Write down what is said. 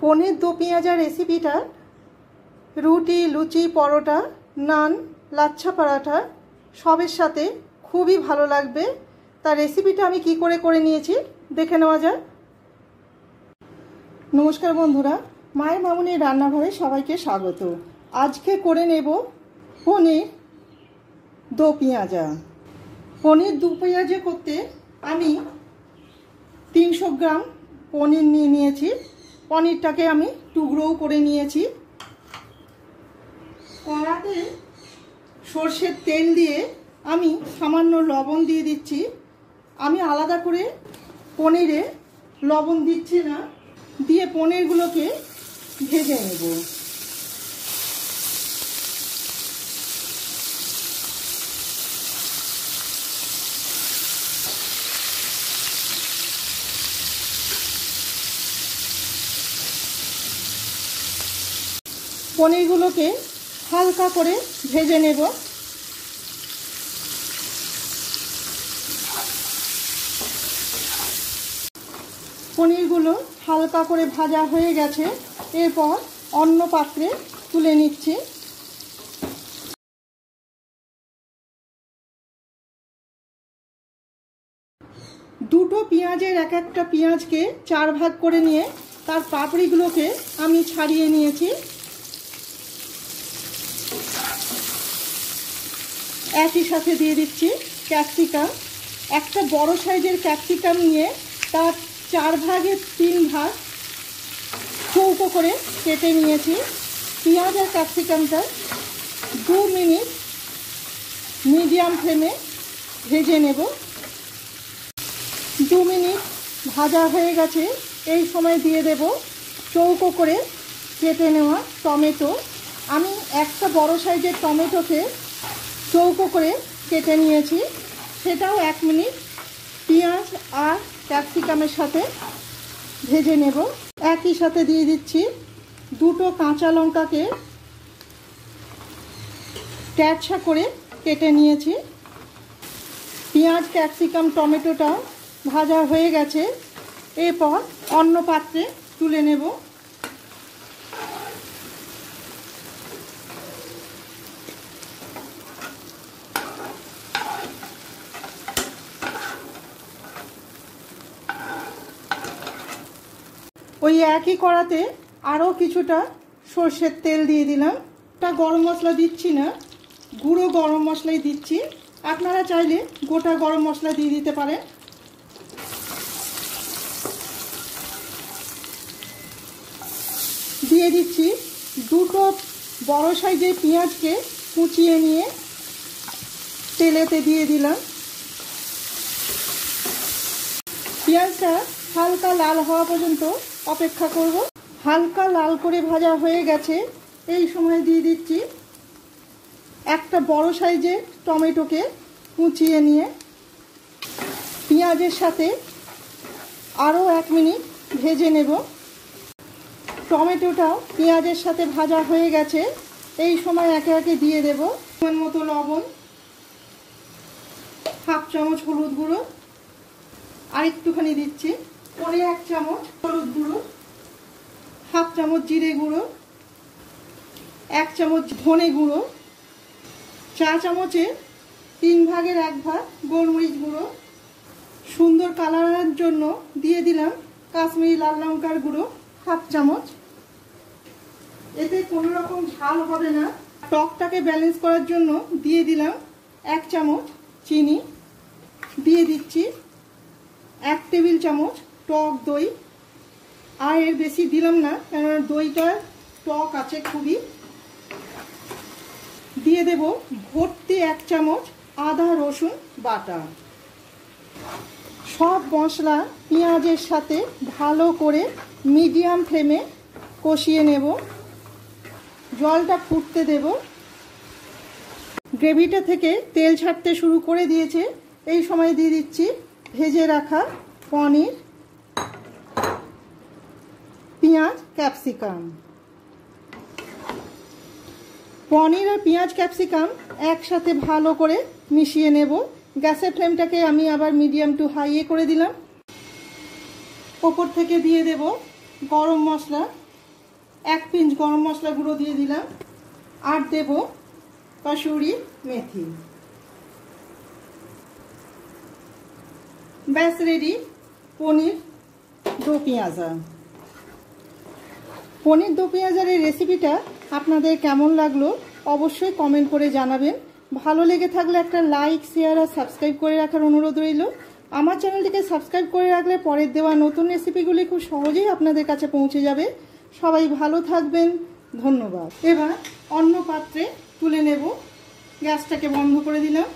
পনির দো পেঁয়াজা রেসিপিটা রুটি, লুচি, পরোটা, নান, লাচ্ছা পরাঠা সবের সাথে খুবই ভালো লাগবে। তার রেসিপিটা আমি কি করে নিয়েছি দেখে নেওয়া যায়। নমস্কার বন্ধুরা, মায়ের মামুনির রান্নাঘরে সবাইকে স্বাগত। আজকে করে নেব পনির দো পেঁয়াজা। পনির দো পেঁয়াজা করতে আমি 300 গ্রাম পনির নিয়েছি। পনিরটাকে আমি টুকরোও করে নিয়েছি। কড়াতে সর্ষের তেল দিয়ে আমি সামান্য লবণ দিয়ে দিচ্ছি। আমি আলাদা করে পনিরে লবণ দিচ্ছি না, দিয়ে পনিরগুলোকে ভেজে নেব। পনিরগুলোকে হালকা করে ভেজে নেব। পনিরগুলো হালকা করে ভাজা হয়ে গেছে। এরপর অন্য পাত্রে তুলে নিচ্ছি। দুটো পেঁয়াজের একটা পেঁয়াজকে 4 ভাগ করে নিয়ে তার পাপড়িগুলোকে আমি ছাড়িয়ে নিয়েছি। একই সাথে দিয়ে দিচ্ছি ক্যাপসিকাম। একটা বড় সাইজের ক্যাপসিকাম নিয়ে তার 4 ভাগের 3 ভাগ চৌকো করে কেটে নিয়েছি। পেঁয়াজ আর ক্যাপসিকামটা 2 মিনিট মিডিয়াম ফ্লেমে ভেজে নেব। 2 মিনিট ভাজা হয়ে গেছে। এই সময় দিয়ে দেব চৌকো করে কেটে নেওয়া টমেটো। আমি একটা বড় সাইজের টমেটোকে চৌকো করে কেটে নিয়েছি। সেটাও 1 মিনিট পেঁয়াজ আর ক্যাপসিকামের সাথে ভেজে নেব। একই সাথে দিয়ে দিচ্ছি দুটো কাঁচা লঙ্কাকে ট্যাঁচা করে কেটে নিয়েছি। পেঁয়াজ, ক্যাপসিকাম, টমেটোটা ভাজা হয়ে গেছে। এরপর অন্য পাত্রে তুলে নেব। ওই একই কড়াতে আরও কিছুটা সর্ষের তেল দিয়ে দিলাম। তা গরম মশলা দিচ্ছি না, গুঁড়ো গরম মশলাই দিচ্ছি। আপনারা চাইলে গোটা গরম মশলা দিয়ে দিতে পারেন। দিয়ে দিচ্ছি দুটো বড় সাইজের পেঁয়াজকে কুচিয়ে নিয়ে তেলেতে দিয়ে দিলাম। পেঁয়াজটা হালকা লাল হওয়া পর্যন্ত অপেক্ষা করব। হালকা লাল করে ভাজা হয়ে গেছে। এই সময় দিয়ে দিচ্ছি একটা বড় সাইজের টমেটোকে কুচিয়ে নিয়ে পেঁয়াজের সাথে আরও 1 মিনিট ভেজে নেব। টমেটোটাও পেঁয়াজের সাথে ভাজা হয়ে গেছে। এই সময় একে একে দিয়ে দেব পরিমাণ মতো লবণ, হাফ চামচ হলুদ গুঁড়ো, আর একটুখানি দিচ্ছি 1 চামচ হলুদ গুঁড়ো, হাফ চামচ জিরে গুঁড়ো, 1 চামচ ধনে গুঁড়ো, চা চামচে 3 ভাগের 1 ভাগ গোলমরিচ গুঁড়ো। সুন্দর কালারের জন্য দিয়ে দিলাম কাশ্মীরি লাল লঙ্কার গুঁড়ো হাফ চামচ। এতে কোনো রকম ঝাল হবে না। টকটাকে ব্যালেন্স করার জন্য দিয়ে দিলাম 1 চামচ চিনি। দিয়ে দিচ্ছি 1 টেবিল চামচ টক দই। আর এর বেশি দিলাম না, কেননা দইটা টক আছে খুবই। দিয়ে দেব ভর্তি 1 চামচ আদা রসুন বাটা। সব মশলা পেঁয়াজের সাথে ভালো করে মিডিয়াম ফ্লেমে কষিয়ে নেব। জলটা ফুটতে দেব। গ্রেভিটা থেকে তেল ছাড়তে শুরু করে দিয়েছে। এই সময় দিয়ে দিচ্ছি ভেজে রাখা পনির, পেঁয়াজ, ক্যাপসিকাম। পনির আর পেঁয়াজ ক্যাপসিকাম একসাথে ভালো করে মিশিয়ে নেব। গ্যাসের ফ্লেমটাকে আমি আবার মিডিয়াম টু হাইয়ে করে দিলাম। ওপর থেকে দিয়ে দেব গরম মশলা 1 পিঞ্চ গরম মশলা গুঁড়ো দিয়ে দিলাম, আর দেব কসুরি মেথি। ব্যাস রেডি পনির দো পেঁয়াজা। পনির দো পেঁয়াজার এই রেসিপিটা আপনাদের কেমন লাগলো অবশ্যই কমেন্ট করে জানাবেন। ভালো লেগে থাকলে একটা লাইক, শেয়ার আর সাবস্ক্রাইব করে রাখার অনুরোধ রইল। আমার চ্যানেলটিকে সাবস্ক্রাইব করে রাখলে পরের দেওয়া নতুন রেসিপিগুলি খুব সহজেই আপনাদের কাছে পৌঁছে যাবে। সবাই ভালো থাকবেন, ধন্যবাদ। এবার অন্য পাত্রে তুলে নেব। গ্যাসটাকে বন্ধ করে দিলাম।